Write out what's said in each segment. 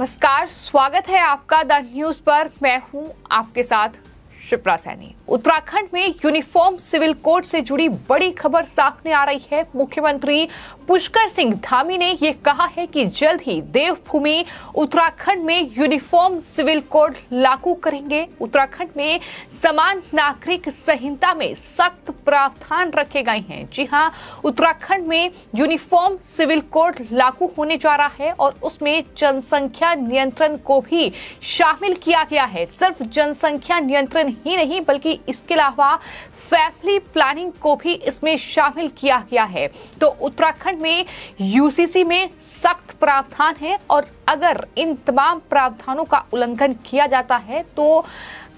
नमस्कार, स्वागत है आपका द न्यूज पर। मैं हूं आपके साथ शिप्रा सैनी। उत्तराखंड में यूनिफॉर्म सिविल कोड से जुड़ी बड़ी खबर सामने आ रही है। मुख्यमंत्री पुष्कर सिंह धामी ने यह कहा है कि जल्द ही देवभूमि उत्तराखंड में यूनिफॉर्म सिविल कोड लागू करेंगे। उत्तराखंड में समान नागरिक संहिता में सख्त प्रावधान रखे गए हैं। जी हां, उत्तराखंड में यूनिफॉर्म सिविल कोड लागू होने जा रहा है और उसमें जनसंख्या नियंत्रण को भी शामिल किया गया है। सिर्फ जनसंख्या नियंत्रण ही नहीं बल्कि इसके अलावा फैमिली प्लानिंग को भी इसमें शामिल किया गया है। तो उत्तराखंड में यूसीसी में सख्त प्रावधान है और अगर इन तमाम प्रावधानों का उल्लंघन किया जाता है तो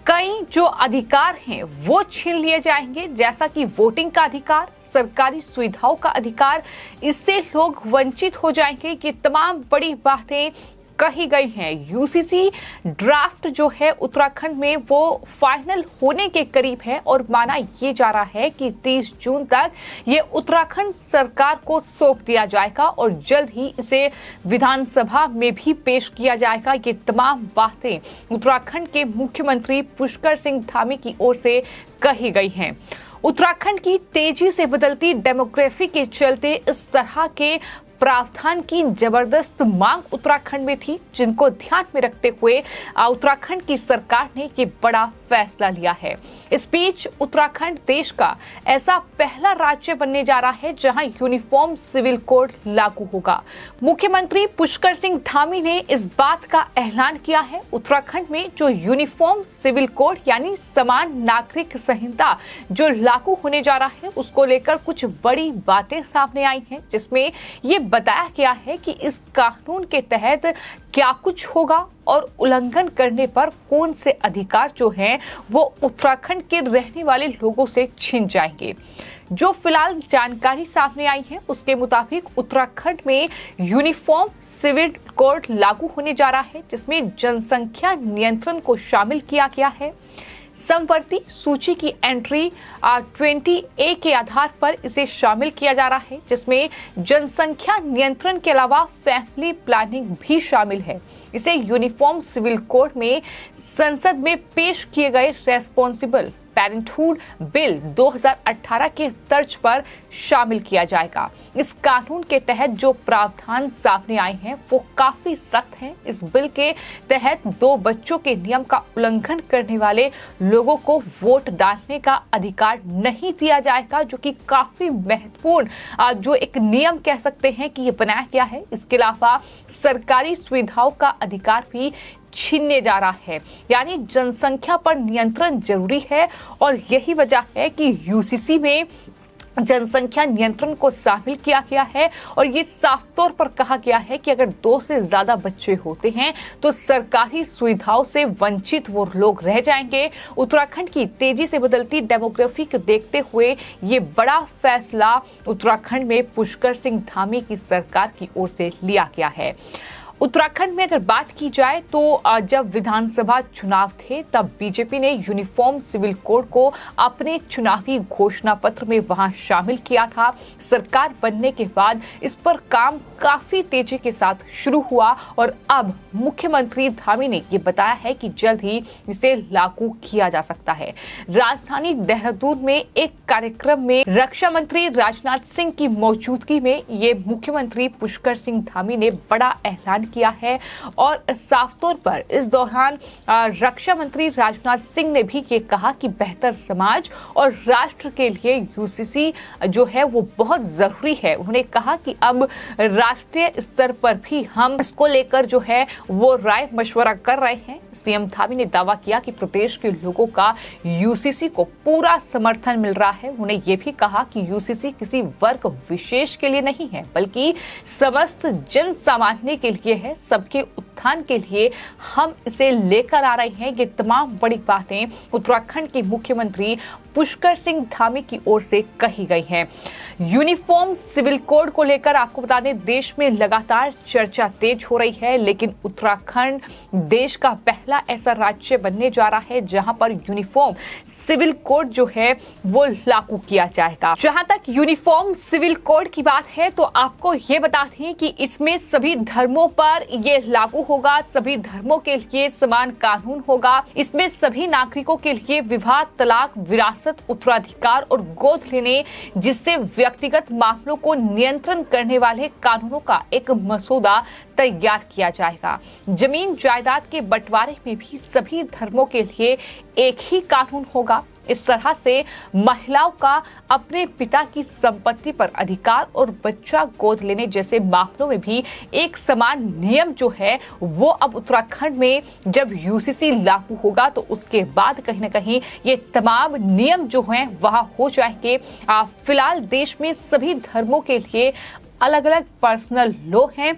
कई जो अधिकार हैं वो छीन लिए जाएंगे, जैसा कि वोटिंग का अधिकार, सरकारी सुविधाओं का अधिकार। इससे लोग वंचित हो जाएंगे। ये तमाम बड़ी बातें कही गई हैं। यूसीसी ड्राफ्ट जो है उत्तराखंड में वो फाइनल होने के करीब है और माना ये जा रहा है कि 30 जून तक ये उत्तराखंड सरकार को सौंप दिया जाएगा और जल्द ही इसे विधानसभा में भी पेश किया जाएगा। ये तमाम बातें उत्तराखंड के मुख्यमंत्री पुष्कर सिंह धामी की ओर से कही गई हैं। उत्तराखंड की तेजी से बदलती डेमोग्राफी के चलते इस तरह के प्रावधान की जबरदस्त मांग उत्तराखंड में थी, जिनको ध्यान में रखते हुए उत्तराखंड की सरकार ने ये बड़ा फैसला लिया है। इस बीच उत्तराखंड देश का ऐसा पहला राज्य बनने जा रहा है जहां यूनिफॉर्म सिविल कोड लागू होगा। मुख्यमंत्री पुष्कर सिंह धामी ने इस बात का ऐलान किया है। उत्तराखंड में जो यूनिफॉर्म सिविल कोड यानी समान नागरिक संहिता जो लागू होने जा रहा है उसको लेकर कुछ बड़ी बातें सामने आई हैं, जिसमें ये बताया गया है कि इस कानून के तहत क्या कुछ होगा और उल्लंघन करने पर कौन से अधिकार जो हैं वो उत्तराखंड के रहने वाले लोगों से छिन जाएंगे। जो फिलहाल जानकारी सामने आई है उसके मुताबिक उत्तराखंड में यूनिफॉर्म सिविल कोड लागू होने जा रहा है, जिसमें जनसंख्या नियंत्रण को शामिल किया गया है। समवर्ती सूची की एंट्री 20A के आधार पर इसे शामिल किया जा रहा है, जिसमें जनसंख्या नियंत्रण के अलावा फैमिली प्लानिंग भी शामिल है। इसे यूनिफॉर्म सिविल कोड में संसद में पेश किए गए रेस्पॉन्सिबल पेरेंटहुड बिल 2018 के तर्ज पर शामिल किया जाएगा। इस कानून के तहत जो प्रावधान सामने आए हैं वो काफी सख्त हैं। इस बिल के तहत 2 बच्चों के नियम का उल्लंघन करने वाले लोगों को वोट डालने का अधिकार नहीं दिया जाएगा, जो कि काफी महत्वपूर्ण जो एक नियम कह सकते हैं कि ये बनाया गया है। इसके अलावा सरकारी सुविधाओं का अधिकार भी छीनने जा रहा है, यानी जनसंख्या पर नियंत्रण जरूरी है और यही वजह है कि यूसीसी में जनसंख्या नियंत्रण को शामिल किया गया है और ये साफ तौर पर कहा गया है कि अगर 2 से ज्यादा बच्चे होते हैं तो सरकारी सुविधाओं से वंचित वो लोग रह जाएंगे। उत्तराखंड की तेजी से बदलती डेमोग्राफी को देखते हुए ये बड़ा फैसला उत्तराखंड में पुष्कर सिंह धामी की सरकार की ओर से लिया गया है। उत्तराखंड में अगर बात की जाए तो जब विधानसभा चुनाव थे तब बीजेपी ने यूनिफॉर्म सिविल कोड को अपने चुनावी घोषणा पत्र में वहां शामिल किया था। सरकार बनने के बाद इस पर काम काफी तेजी के साथ शुरू हुआ और अब मुख्यमंत्री धामी ने ये बताया है कि जल्द ही इसे लागू किया जा सकता है। राजधानी देहरादून में एक कार्यक्रम में रक्षा मंत्री राजनाथ सिंह की मौजूदगी में ये मुख्यमंत्री पुष्कर सिंह धामी ने बड़ा ऐलान किया है और साफ तौर पर इस दौरान रक्षा मंत्री राजनाथ सिंह ने भी ये कहा कि बेहतर समाज और राष्ट्र के लिए यूसीसी जो है वो बहुत जरूरी है। उन्होंने कहा कि अब राष्ट्रीय स्तर पर भी हम इसको लेकर जो है वो राय मशवरा कर रहे हैं। सीएम धामी ने दावा किया कि प्रदेश के लोगों का यूसीसी को पूरा समर्थन मिल रहा है। उन्होंने ये भी कहा कि यूसीसी किसी वर्ग विशेष के लिए नहीं है बल्कि समस्त जन सामान्य के लिए है, सबके उत्थान के लिए हम इसे लेकर आ रहे हैं। ये तमाम बड़ी बातें उत्तराखंड के मुख्यमंत्री पुष्कर सिंह धामी की ओर से कही गई है। यूनिफॉर्म सिविल कोड को लेकर आपको बता दें, देश में लगातार चर्चा तेज हो रही है, लेकिन उत्तराखंड देश का पहला ऐसा राज्य बनने जा रहा है जहां पर यूनिफॉर्म सिविल कोड जो है वो लागू किया जाएगा। जहां तक यूनिफॉर्म सिविल कोड की बात है तो आपको ये बता दें कि इसमें सभी धर्मों पर ये लागू होगा, सभी धर्मों के लिए समान कानून होगा। इसमें सभी नागरिकों के लिए विवाह, तलाक, विरासत, उत्तराधिकार और गोद लेने जिससे व्यक्तिगत मामलों को नियंत्रण करने वाले कानूनों का एक मसौदा तैयार किया जाएगा। जमीन जायदाद के बंटवारे में भी सभी धर्मों के लिए एक ही कानून होगा। इस तरह से महिलाओं का अपने पिता की संपत्ति पर अधिकार और बच्चा गोद लेने जैसे मामलों में भी एक समान नियम जो है वो अब उत्तराखंड में जब यूसीसी लागू होगा तो उसके बाद कहीं ना कहीं ये तमाम नियम जो हैं वहां हो जाएंगे। फिलहाल देश में सभी धर्मों के लिए अलग अलग पर्सनल लॉ हैं।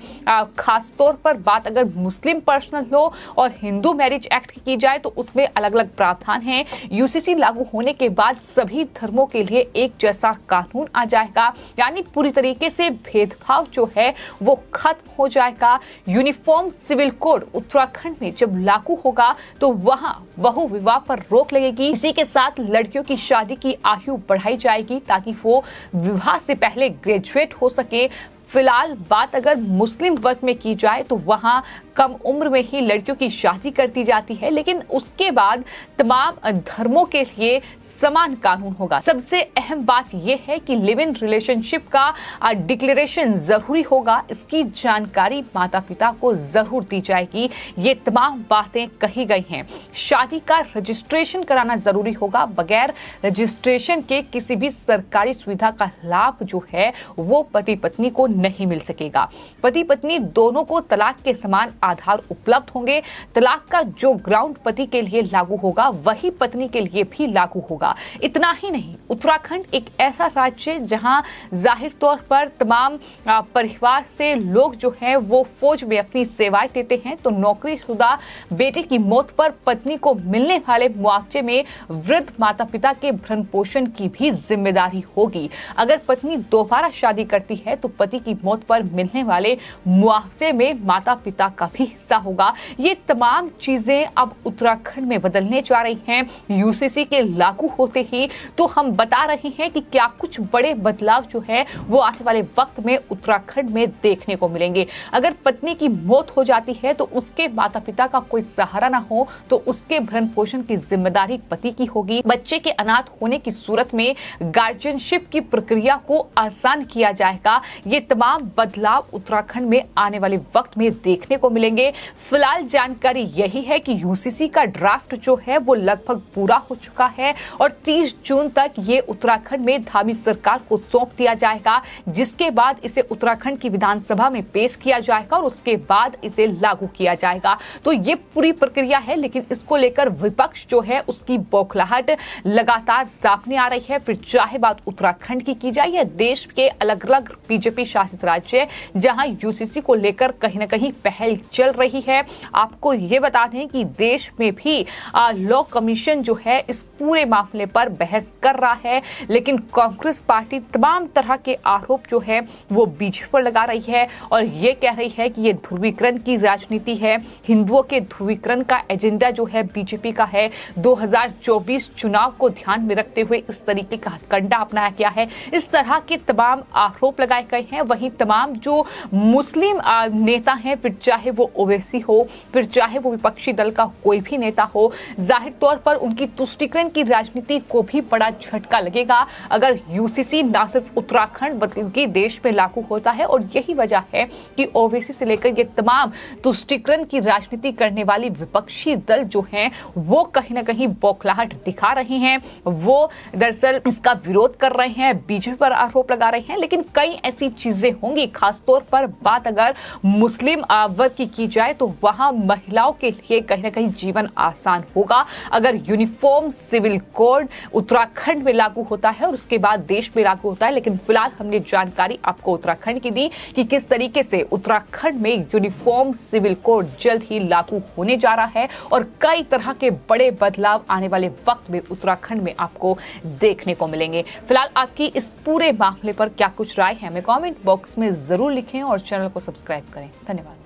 खास तौर पर बात अगर मुस्लिम पर्सनल लॉ और हिंदू मैरिज एक्ट की जाए तो उसमें अलग अलग प्रावधान हैं। यूसीसी लागू होने के बाद सभी धर्मों के लिए एक जैसा कानून आ जाएगा, यानी पूरी तरीके से भेदभाव जो है वो खत्म हो जाएगा। यूनिफॉर्म सिविल कोड उत्तराखंड में जब लागू होगा तो वहां बहु विवाह पर रोक लगेगी। इसी के साथ लड़कियों की शादी की आयु बढ़ाई जाएगी ताकि वो विवाह से पहले ग्रेजुएट हो सके। फिलहाल बात अगर मुस्लिम वर्ग में की जाए तो वहां कम उम्र में ही लड़कियों की शादी कर दी जाती है, लेकिन उसके बाद तमाम धर्मों के लिए समान कानून होगा। सबसे अहम बात यह है कि लिव इन रिलेशनशिप का डिक्लेरेशन जरूरी होगा। इसकी जानकारी माता पिता को जरूर दी जाएगी। ये तमाम बातें कही गई हैं। शादी का रजिस्ट्रेशन कराना जरूरी होगा। बगैर रजिस्ट्रेशन के किसी भी सरकारी सुविधा का लाभ जो है वो पति पत्नी को नहीं मिल सकेगा। पति पत्नी दोनों को तलाक के समान आधार उपलब्ध होंगे। तलाक का जो ग्राउंड पति के लिए लागू होगा वही पत्नी के लिए भी लागू होगा। इतना ही नहीं, उत्तराखंड एक ऐसा राज्य जहां जाहिर तौर पर तमाम परिवार से लोग जो हैं वो फौज में अपनी सेवाएं देते हैं, तो नौकरीशुदा बेटे की मौत पर पत्नी को मिलने वाले मुआवजे में वृद्ध माता पिता के भरण पोषण की भी जिम्मेदारी होगी। अगर पत्नी दोबारा शादी करती है तो पति की मौत पर मिलने वाले मुआवजे में माता पिता का भी हिस्सा होगा। ये तमाम चीजें अब उत्तराखंड में बदलने जा रही हैं यूसीसी के लागू होते ही। तो हम बता रहे हैं कि क्या कुछ बड़े बदलाव जो है वो आने वाले वक्त में उत्तराखंड में देखने को मिलेंगे। अगर पत्नी की मौत हो जाती है तो उसके माता पिता का कोई सहारा ना हो तो उसके भरण पोषण की जिम्मेदारी पति की होगी। बच्चे के अनाथ होने की सूरत में गार्जियनशिप की प्रक्रिया को आसान किया जाएगा। ये तमाम बदलाव उत्तराखंड में आने वाले वक्त में देखने को मिलेंगे। फिलहाल जानकारी यही है कि यूसीसी का ड्राफ्ट जो है वो लगभग पूरा हो चुका है और 30 जून तक ये उत्तराखंड में धामी सरकार को सौंप दिया जाएगा, जिसके बाद इसे उत्तराखंड की विधानसभा में पेश किया जाएगा और उसके बाद इसे लागू किया जाएगा। तो ये पूरी प्रक्रिया है, लेकिन इसको लेकर विपक्ष जो है उसकी बौखलाहट लगातार सामने आ रही है। फिर चाहे बात उत्तराखंड की जाए या देश के अलग अलग बीजेपी शासित राज्य जहां यूसीसी को लेकर कहीं ना कहीं पहल चल रही है। आपको ये बता दें कि देश में भी लॉ कमीशन जो है इस पूरे मामले पर बहस कर रहा है, लेकिन कांग्रेस पार्टी तमाम तरह के आरोप जो है वो बीजेपी पर लगा रही है और ये कह रही है कि ये ध्रुवीकरण की राजनीति है। हिंदुओं के ध्रुवीकरण का एजेंडा जो है बीजेपी का है। 2024 चुनाव को ध्यान में रखते हुए इस तरीके का हथकंडा अपनाया गया है। इस तरह के तमाम आरोप लगाए गए हैं। वहीं तमाम जो मुस्लिम नेता हैं, फिर चाहे वो ओवैसी हो, फिर चाहे वो विपक्षी दल का कोई भी नेता हो, जाहिर तौर पर उनकी तुष्टीकरण की राजनीति को भी बड़ा झटका लगेगा अगर यूसीसी ना सिर्फ उत्तराखंड बल्कि देश में लागू होता है। और यही वजह है कि ओवैसी से लेकर ये तमाम तुष्टीकरण की राजनीति करने वाली विपक्षी दल जो हैं वो कहीं ना कहीं बौखलाहट दिखा रहे हैं। वो दरअसल इसका विरोध कर रहे हैं, बीजेपी पर आरोप लगा रहे हैं, लेकिन कई ऐसी चीजें होंगी। खासतौर पर बात अगर मुस्लिम वर्ग की जाए तो वहां महिलाओं के लिए कहीं ना कहीं जीवन आसान होगा अगर यूनिफॉर्म सिविल कोड उत्तराखंड में लागू होता है और उसके बाद देश में लागू होता है। लेकिन फिलहाल हमने जानकारी आपको उत्तराखंड की दी कि किस तरीके से उत्तराखंड में यूनिफॉर्म सिविल कोड जल्द ही लागू होने जा रहा है और कई तरह के बड़े बदलाव आने वाले वक्त में उत्तराखंड में आपको देखने को मिलेंगे। फिलहाल आपकी इस पूरे मामले पर क्या कुछ राय है, हमें कमेंट बॉक्स में जरूर लिखें और चैनल को सब्सक्राइब करें। धन्यवाद।